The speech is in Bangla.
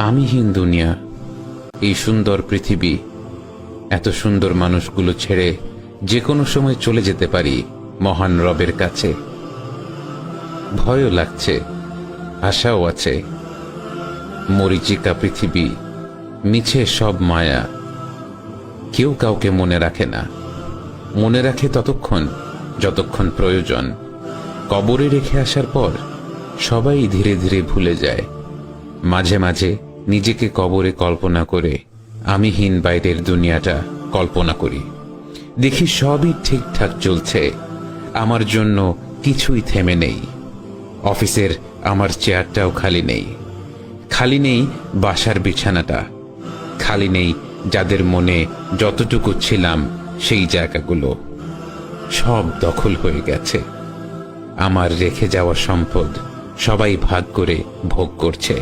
আমিহীন দুনিয়া, এই সুন্দর পৃথিবী, এত সুন্দর মানুষগুলো ছেড়ে যে কোনো সময় চলে যেতে পারি মহান রবের কাছে। ভয়ও লাগছে, আশাও আছে। মরীচিকা পৃথিবী, মিছে সব মায়া। কেউ কাউকে মনে রাখে না, মনে রাখে ততক্ষণ যতক্ষণ প্রয়োজন। কবরে রেখে আসার পর সবাই ধীরে ধীরে ভুলে যায়। মাঝে মাঝে নিজেকে কবরে কল্পনা করে আমিহীন বাইরের দুনিয়াটা কল্পনা করি। দেখি সবই ঠিকঠাক চলছে, আমার জন্য কিছুই থেমে নেই। অফিসের আমার চেয়ারটাও খালি নেই, খালি নেই বাসার বিছানাটা, খালি নেই যাদের মনে যতটুকু ছিলাম সেই জায়গাগুলো। সব দখল হয়ে গেছে। আমার রেখে যাওয়া সম্পদ সবাই ভাগ করে ভোগ করছে।